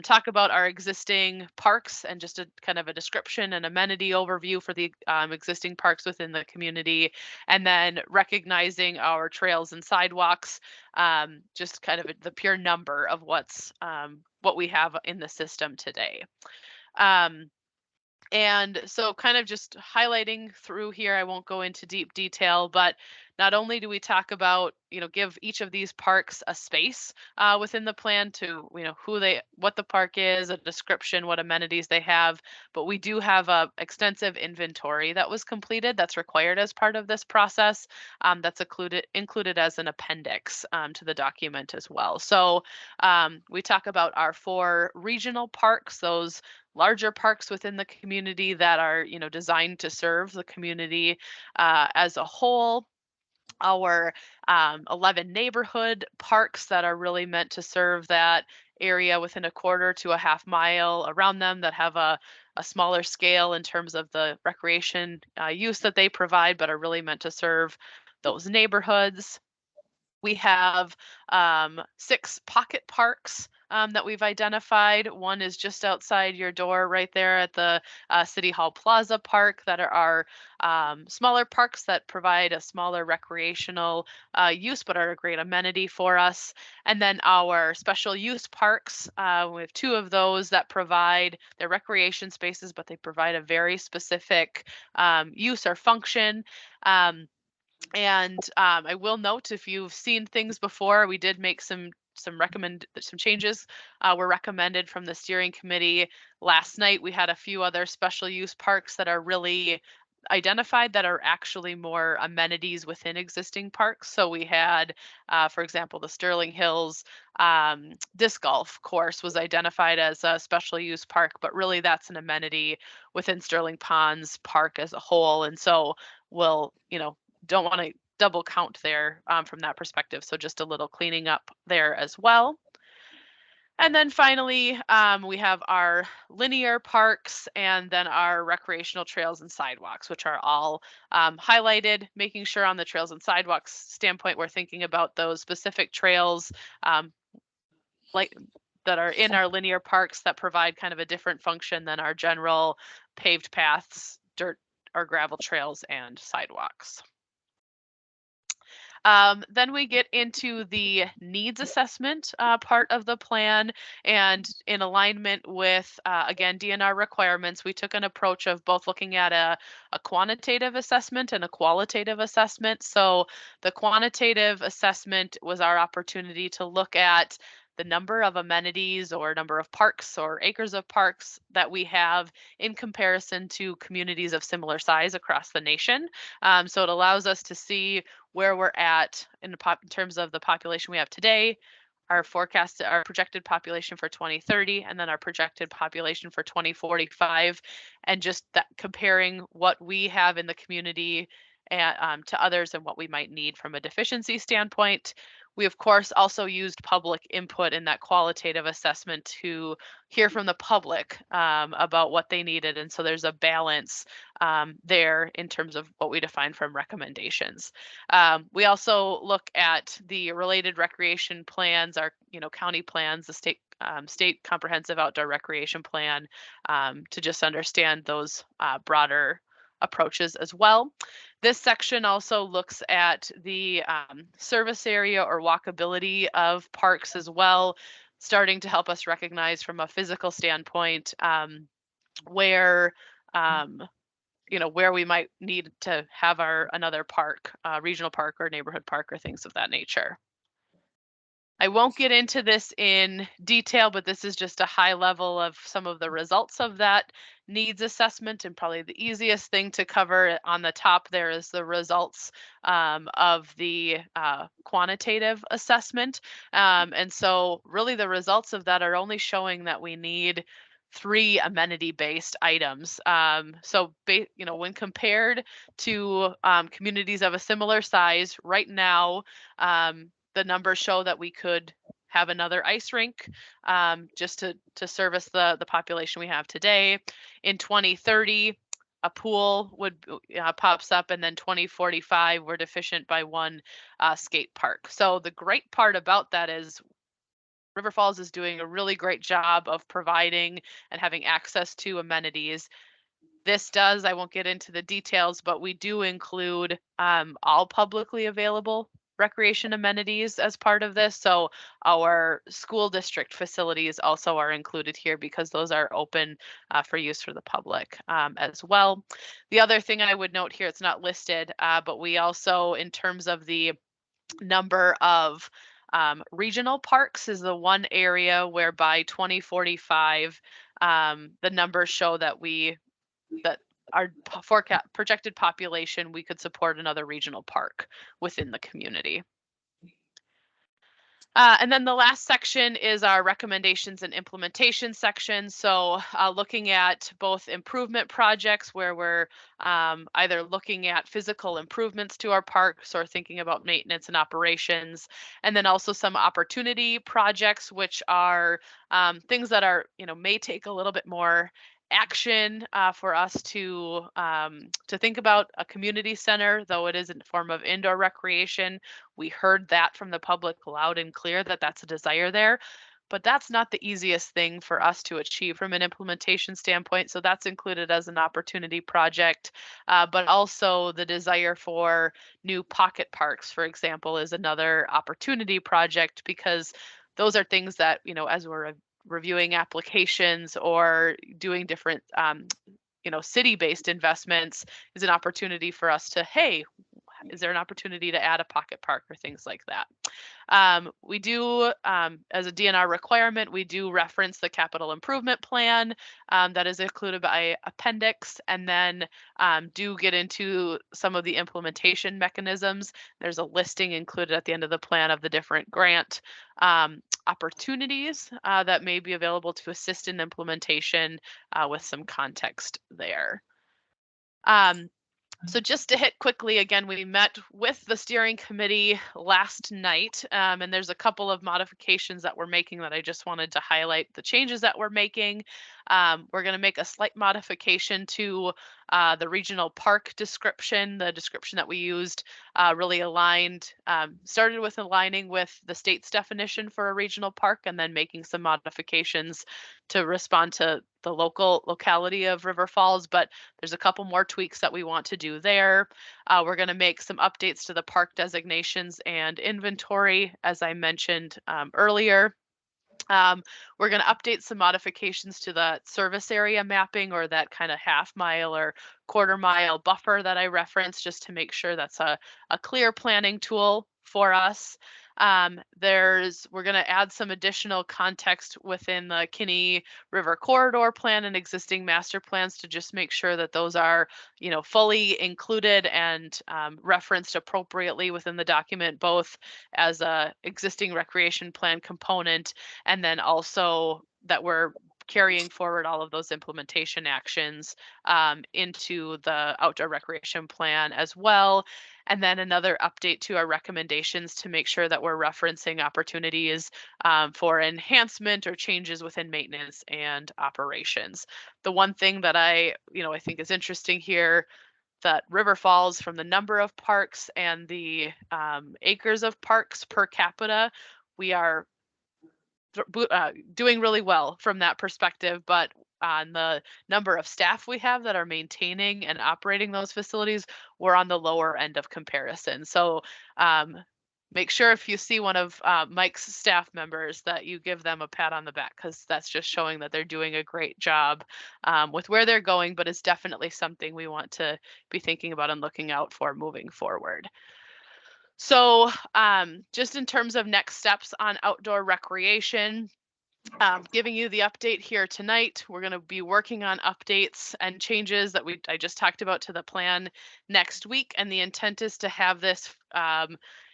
talk about our existing parks and just a kind of a description and amenity overview for the existing parks within the community, and then recognizing our trails and sidewalks, just kind of the pure number of what we have in the system today. And so kind of just highlighting through here, I won't go into deep detail, but not only do we talk about, give each of these parks a space within the plan to, what the park is, a description, what amenities they have, but we do have a extensive inventory that was completed that's required as part of this process, that's included as an appendix to the document as well. So we talk about our 4 regional parks, those larger parks within the community that are, designed to serve the community as a whole. Our 11 neighborhood parks that are really meant to serve that area within a quarter to a half mile around them, that have a smaller scale in terms of the recreation use that they provide, but are really meant to serve those neighborhoods. We have 6 pocket parks that we've identified. One is just outside your door right there at the City Hall Plaza Park, that are smaller parks that provide a smaller recreational use, but are a great amenity for us. And then our special use parks, we have 2 of those that provide their recreation spaces, but they provide a very specific use or function. And I will note, if you've seen things before, we did make some changes were recommended from the steering committee last night. We had a few other special use parks that are really identified that are actually more amenities within existing parks. So we had, for example, the Sterling Hills disc golf course was identified as a special use park, but really that's an amenity within Sterling Ponds Park as a whole. And so we'll, don't want to double count there from that perspective. So just a little cleaning up there as well. And then finally, we have our linear parks and then our recreational trails and sidewalks, which are all highlighted, making sure on the trails and sidewalks standpoint, we're thinking about those specific trails like that are in our linear parks that provide kind of a different function than our general paved paths, dirt or gravel trails and sidewalks. Then we get into the needs assessment part of the plan, and in alignment with, again, DNR requirements, we took an approach of both looking at a quantitative assessment and a qualitative assessment. So the quantitative assessment was our opportunity to look at the number of amenities or number of parks or acres of parks that we have in comparison to communities of similar size across the nation. So it allows us to see where we're at in terms of the population we have today, our projected population for 2030, and then our projected population for 2045, and just that comparing what we have in the community and to others and what we might need from a deficiency standpoint. We, of course, also used public input in that qualitative assessment to hear from the public about what they needed. And so there's a balance there in terms of what we define from recommendations. We also look at the related recreation plans, our county plans, the state comprehensive outdoor recreation plan, to just understand those broader approaches as well. This section also looks at the service area or walkability of parks as well, starting to help us recognize from a physical standpoint where where we might need to have another park, regional park or neighborhood park or things of that nature. I won't get into this in detail, but this is just a high level of some of the results of that needs assessment, and probably the easiest thing to cover on the top there is the results of the quantitative assessment. And so really the results of that are only showing that we need 3 amenity-based items. So when compared to communities of a similar size right now, the numbers show that we could have another ice rink just to service the population we have today. In 2030, a pool would pops up, and then 2045 we're deficient by 1 skate park. So the great part about that is River Falls is doing a really great job of providing and having access to amenities. This does, I won't get into the details, but we do include all publicly available recreation amenities as part of this. So our school district facilities also are included here because those are open for use for the public as well. The other thing I would note here, it's not listed, but we also, in terms of the number of regional parks, is the one area where by 2045, the numbers show that our projected population, we could support another regional park within the community. And then the last section is our recommendations and implementation section. So looking at both improvement projects where we're either looking at physical improvements to our parks or thinking about maintenance and operations, and then also some opportunity projects, which are things that are, may take a little bit more action for us to think about. A community center, though it is in form of indoor recreation. We heard that from the public loud and clear that that's a desire there, but that's not the easiest thing for us to achieve from an implementation standpoint. So that's included as an opportunity project, but also the desire for new pocket parks, for example, is another opportunity project, because those are things that, as we're reviewing applications or doing different city-based investments, is an opportunity for us to, hey, is there an opportunity to add a pocket park or things like that? We do, as a DNR requirement, we do reference the capital improvement plan that is included by appendix, and then do get into some of the implementation mechanisms. There's a listing included at the end of the plan of the different grant opportunities that may be available to assist in implementation with some context there. So just to hit quickly, again, we met with the steering committee last night, and there's a couple of modifications that we're making that I just wanted to highlight the changes that we're making. We're going to make a slight modification to the regional park description. The description that we used really aligned, started with aligning with the state's definition for a regional park, and then making some modifications to respond to the locality of River Falls, but there's a couple more tweaks that we want to do there. We're going to make some updates to the park designations and inventory, as I mentioned earlier. We're going to update some modifications to the service area mapping, or that kind of half mile or quarter mile buffer that I referenced, just to make sure that's a clear planning tool for us. We're going to add some additional context within the Kinney River Corridor Plan and existing master plans to just make sure that those are, fully included and referenced appropriately within the document, both as a existing recreation plan component, and then also that we're carrying forward all of those implementation actions into the outdoor recreation plan as well. And then another update to our recommendations to make sure that we're referencing opportunities for enhancement or changes within maintenance and operations. The one thing that I think is interesting here, that River Falls, from the number of parks and the acres of parks per capita, we are doing really well from that perspective, but on the number of staff we have that are maintaining and operating those facilities, we're on the lower end of comparison. So make sure if you see one of Mike's staff members that you give them a pat on the back, because that's just showing that they're doing a great job with where they're going, but it's definitely something we want to be thinking about and looking out for moving forward. So just in terms of next steps on outdoor recreation, giving you the update here tonight. We're going to be working on updates and changes that I just talked about to the plan next week, and the intent is to have this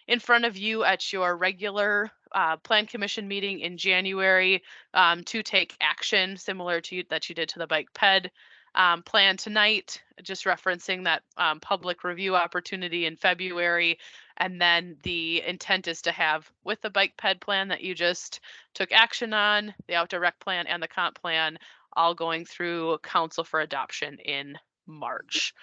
in front of you at your regular plan commission meeting in January to take action similar to that you did to the bike ped plan tonight, just referencing that public review opportunity in February. And then the intent is to have, with the bike ped plan that you just took action on, the outdoor rec plan and the comp plan, all going through council for adoption in March.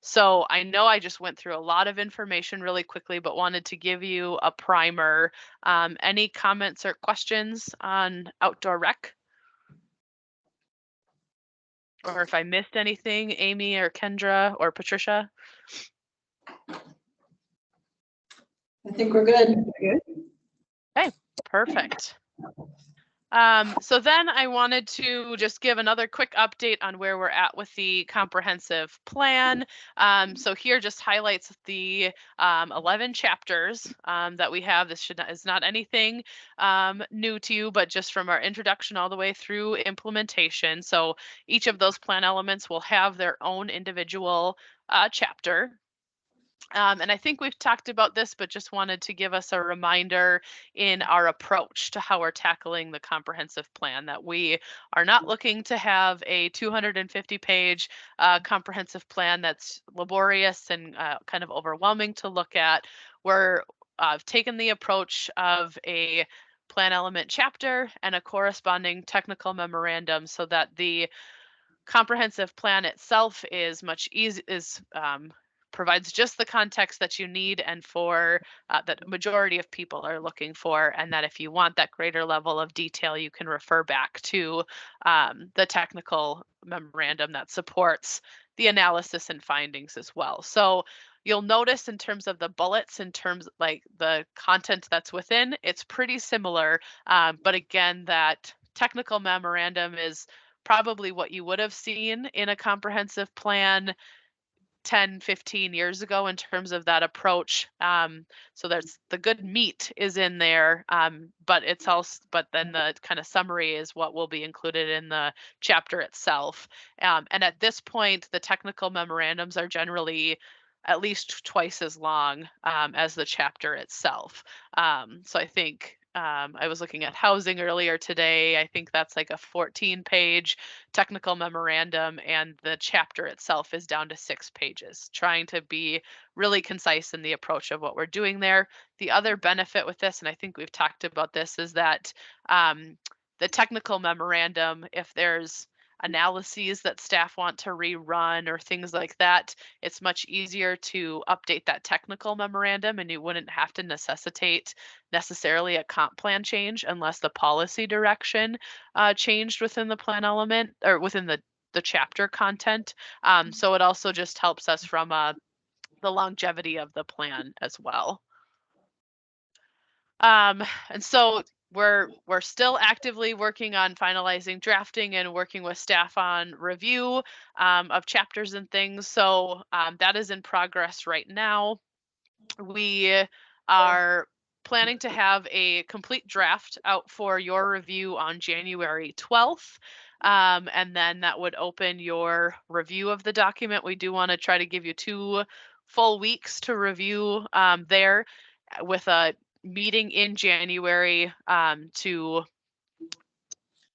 So I know I just went through a lot of information really quickly, but wanted to give you a primer. Any comments or questions on outdoor rec? Or if I missed anything, Amy or Kendra or Patricia? I think we're good. Okay, perfect. So then I wanted to just give another quick update on where we're at with the comprehensive plan. So here just highlights the 11 chapters that we have. This is not anything new to you, but just from our introduction all the way through implementation. So each of those plan elements will have their own individual chapter. And I think we've talked about this, but just wanted to give us a reminder in our approach to how we're tackling the comprehensive plan, that we are not looking to have a 250-page comprehensive plan that's laborious and kind of overwhelming to look at. We're taken the approach of a plan element chapter and a corresponding technical memorandum so that the comprehensive plan itself is much easy, provides just the context that you need and for that majority of people are looking for, and that if you want that greater level of detail, you can refer back to the technical memorandum that supports the analysis and findings as well. So you'll notice in terms of the bullets, in terms like the content that's within, it's pretty similar, but again, that technical memorandum is probably what you would have seen in a comprehensive plan 10, 15 years ago in terms of that approach. So there's the good meat is in there, but it's also, but then the kind of summary is what will be included in the chapter itself. And at this point, the technical memorandums are generally at least twice as long as the chapter itself. So I think I was looking at housing earlier today. I think that's like a 14-page technical memorandum, and the chapter itself is down to 6 pages, trying to be really concise in the approach of what we're doing there. The other benefit with this, and I think we've talked about this, is that the technical memorandum, if there's analyses that staff want to rerun or things like that, it's much easier to update that technical memorandum, and you wouldn't have to necessitate necessarily a comp plan change unless the policy direction changed within the plan element or within the chapter content. So it also just helps us from the longevity of the plan as well. And so we're still actively working on finalizing drafting and working with staff on review of chapters and things. So that is in progress right now. We are planning to have a complete draft out for your review on January 12th. And then that would open your review of the document. We do want to try to give you 2 full weeks to review there, with a meeting in January to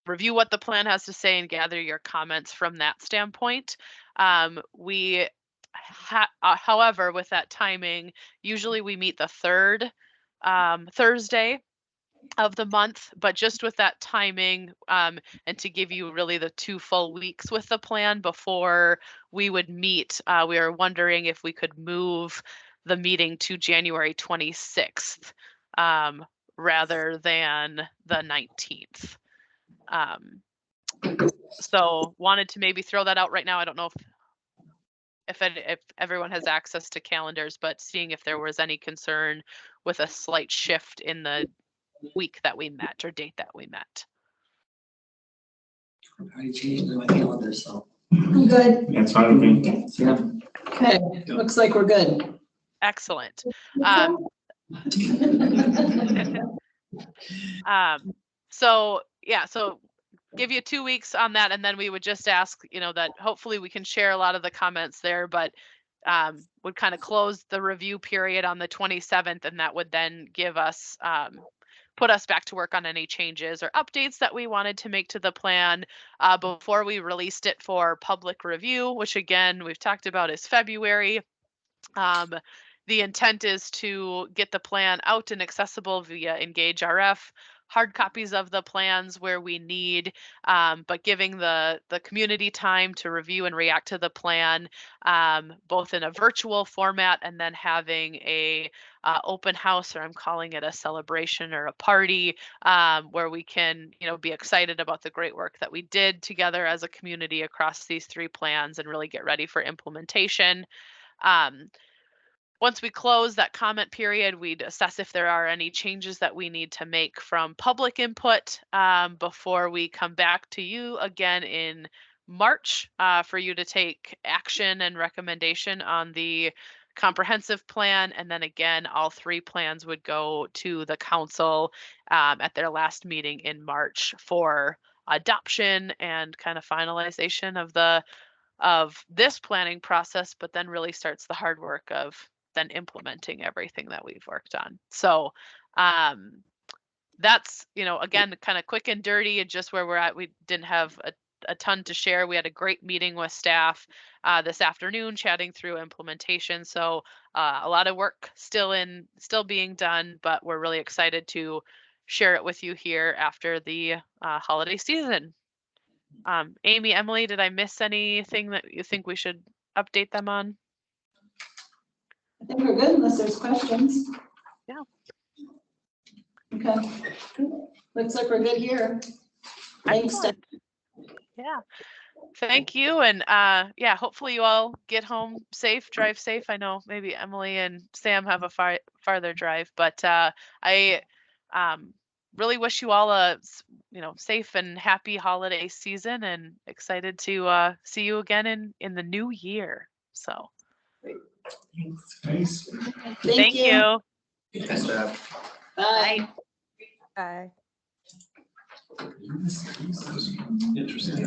review what the plan has to say and gather your comments from that standpoint. However, with that timing, usually we meet the third Thursday of the month, but just with that timing, and to give you really the 2 full weeks with the plan before we would meet, we are wondering if we could move the meeting to January 26th rather than the 19th. So wanted to maybe throw that out right now. I don't know if everyone has access to calendars, but seeing if there was any concern with a slight shift in the week that we met or date that we met. I changed my calendar, so. Good. That's fine with me. Yeah. Okay, looks like we're good. Excellent. So yeah, so give you 2 weeks on that, and then we would just ask, that hopefully we can share a lot of the comments there, but would kind of close the review period on the 27th, and that would then give us put us back to work on any changes or updates that we wanted to make to the plan before we released it for public review, which again we've talked about is February. The intent is to get the plan out and accessible via Engage RF, hard copies of the plans where we need, but giving the community time to review and react to the plan, both in a virtual format and then having a open house, or I'm calling it a celebration or a party, where we can, be excited about the great work that we did together as a community across these 3 plans and really get ready for implementation. Once we close that comment period, we'd assess if there are any changes that we need to make from public input before we come back to you again in March for you to take action and recommendation on the comprehensive plan. And then again, all 3 plans would go to the council at their last meeting in March for adoption and kind of finalization of this planning process, but then really starts the hard work of then implementing everything that we've worked on. So that's, again, kind of quick and dirty and just where we're at. We didn't have a ton to share. We had a great meeting with staff this afternoon chatting through implementation. So a lot of work still being done, but we're really excited to share it with you here after the holiday season. Amy, Emily, did I miss anything that you think we should update them on? I think we're good unless there's questions. Yeah. Okay. Looks like we're good here. Thanks. Excellent. Yeah. Thank you. And yeah, hopefully you all get home safe, drive safe. I know maybe Emily and Sam have a farther drive, but I really wish you all a safe and happy holiday season, and excited to see you again in the new year. So Thanks. thank you. Thanks, Dad. Bye. Bye. Interesting.